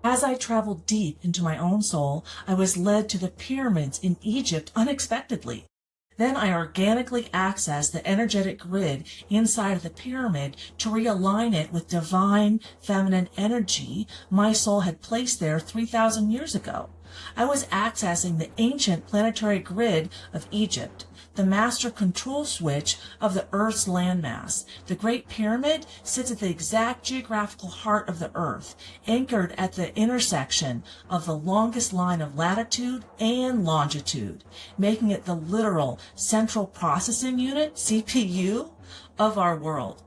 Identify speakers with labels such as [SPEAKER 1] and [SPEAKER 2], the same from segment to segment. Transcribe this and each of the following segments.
[SPEAKER 1] As I traveled deep into my own soul, I was led to the pyramids in Egypt unexpectedly. Then I organically accessed the energetic grid inside of the pyramid to realign it with divine feminine energy my soul had placed there 3,000 years ago. I was accessing the ancient planetary grid of Egypt, the master control switch of the Earth's landmass. The Great Pyramid sits at the exact geographical heart of the Earth, anchored at the intersection of the longest line of latitude and longitude, making it the literal central processing unit, CPU, of our world.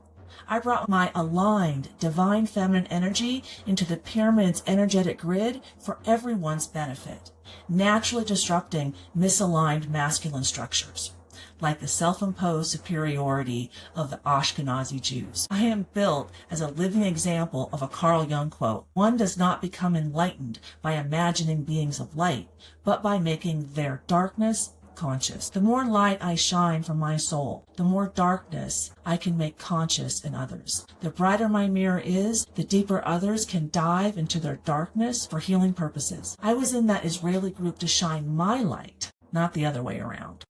[SPEAKER 1] I brought my aligned divine feminine energy into the pyramid's energetic grid for everyone's benefit, naturally disrupting misaligned masculine structures, like the self-imposed superiority of the Ashkenazi Jews. I am built as a living example of a Carl Jung quote: "One does not become enlightened by imagining beings of light, but by making their darkness conscious. The more light I shine from my soul, the more darkness I can make conscious in others. The brighter my mirror is, the deeper others can dive into their darkness for healing purposes." I was in that Israeli group to shine my light, not the other way around.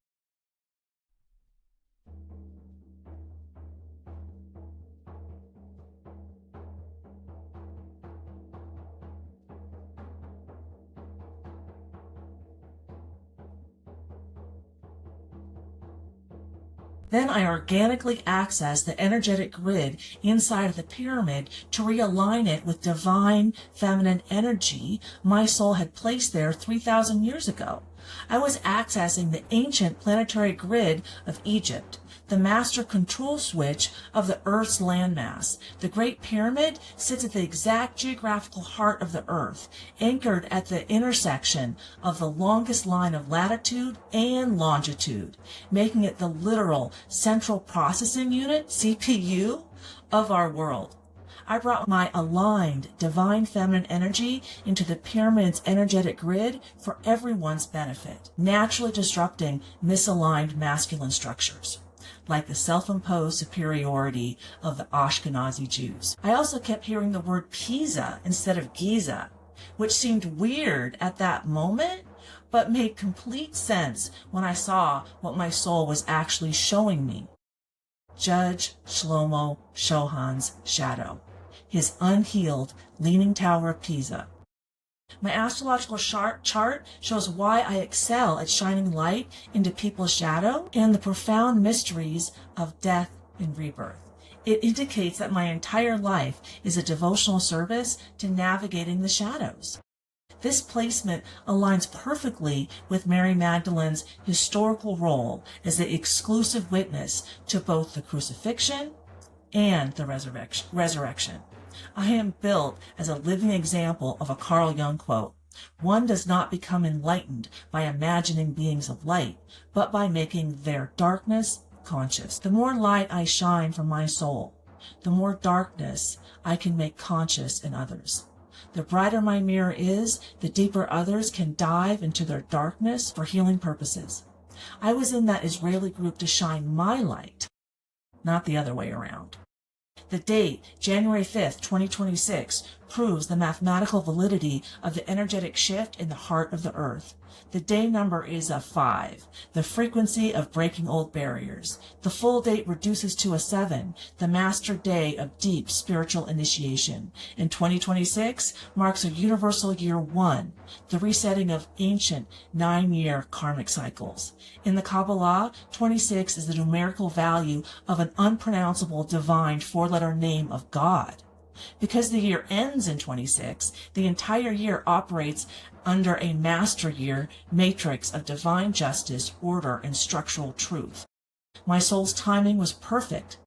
[SPEAKER 1] Then I organically accessed the energetic grid inside of the pyramid to realign it with divine feminine energy my soul had placed there 3,000 years ago. I was accessing the ancient planetary grid of Egypt, the master control switch of the Earth's landmass. The Great Pyramid sits at the exact geographical heart of the Earth, anchored at the intersection of the longest line of latitude and longitude, making it the literal central processing unit, CPU, of our world. I brought my aligned divine feminine energy into the pyramid's energetic grid for everyone's benefit, naturally disrupting misaligned masculine structures, like the self-imposed superiority of the Ashkenazi Jews. I also kept hearing the word Pisa instead of Giza, which seemed weird at that moment, but made complete sense when I saw what my soul was actually showing me. Judge Shlomo Shohan's shadow, his unhealed Leaning Tower of Pisa. My astrological chart shows why I excel at shining light into people's shadow and the profound mysteries of death and rebirth. It indicates that my entire life is a devotional service to navigating the shadows. This placement aligns perfectly with Mary Magdalene's historical role as the exclusive witness to both the crucifixion and the resurrection. I am built as a living example of a Carl Jung quote: "One does not become enlightened by imagining beings of light, but by making their darkness conscious. The more light I shine from my soul, the more darkness I can make conscious in others. The brighter my mirror is, the deeper others can dive into their darkness for healing purposes." I was in that Israeli group to shine my light, not the other way around. The date, January 5th, 2026, proves the mathematical validity of the energetic shift in the heart of the Earth. The day number is a 5, the frequency of breaking old barriers. The full date reduces to a 7, the master day of deep spiritual initiation. And 2026 marks a universal year 1, the resetting of ancient 9-year karmic cycles. In the Kabbalah, 26 is the numerical value of an unpronounceable divine 4-letter name of God. Because the year ends in 26, the entire year operates under a master year matrix of divine justice, order, and structural truth. My soul's timing was perfect.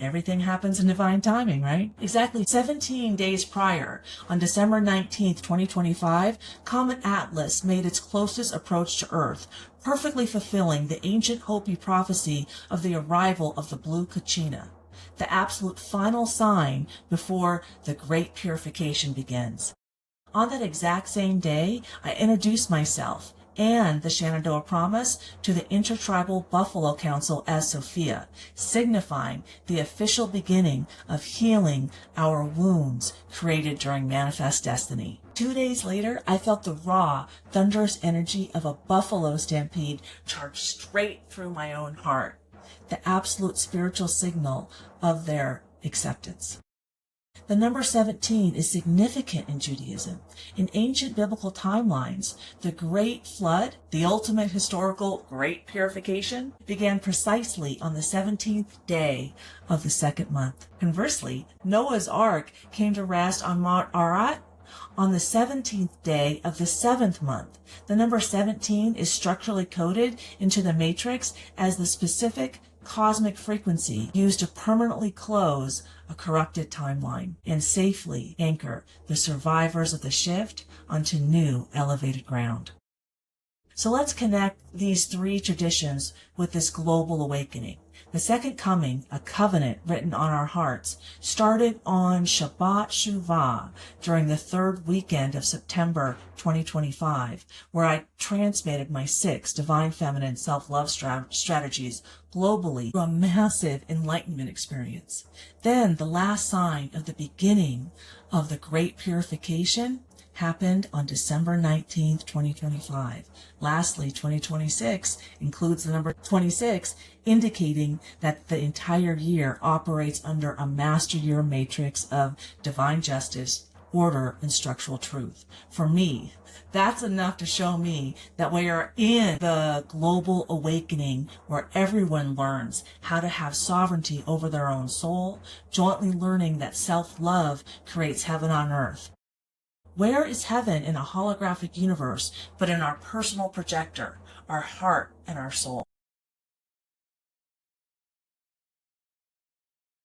[SPEAKER 1] Everything happens in divine timing, right? Exactly 17 days prior, on December 19th, 2025, Comet Atlas made its closest approach to Earth, perfectly fulfilling the ancient Hopi prophecy of the arrival of the blue Kachina, the absolute final sign before the great purification begins. On that exact same day, I introduced myself and the Shenandoah Promise to the Intertribal Buffalo Council as Sophia, signifying the official beginning of healing our wounds created during Manifest Destiny. 2 days later, I felt the raw, thunderous energy of a buffalo stampede charge straight through my own heart, the absolute spiritual signal of their acceptance. The number 17 is significant in Judaism. In ancient biblical timelines, the Great Flood, the ultimate historical Great Purification, began precisely on the 17th day of the second month. Conversely, Noah's Ark came to rest on Mount Ararat on the 17th day of the 7th month. The number 17 is structurally coded into the matrix as the specific cosmic frequency used to permanently close a corrupted timeline and safely anchor the survivors of the shift onto new elevated ground. So let's connect these three traditions with this global awakening. The second coming, a covenant written on our hearts, started on Shabbat Shuvah during the third weekend of September 2025, where I transmitted my 6 divine feminine self-love strategies globally through a massive enlightenment experience. Then the last sign of the beginning of the Great Purification happened on December 19th, 2025. Lastly, 2026 includes the number 26, indicating that the entire year operates under a master year matrix of divine justice, order, and structural truth. For me, that's enough to show me that we are in the global awakening where everyone learns how to have sovereignty over their own soul, jointly learning that self-love creates heaven on earth. Where is heaven in a holographic universe but in our personal projector, our heart and our soul?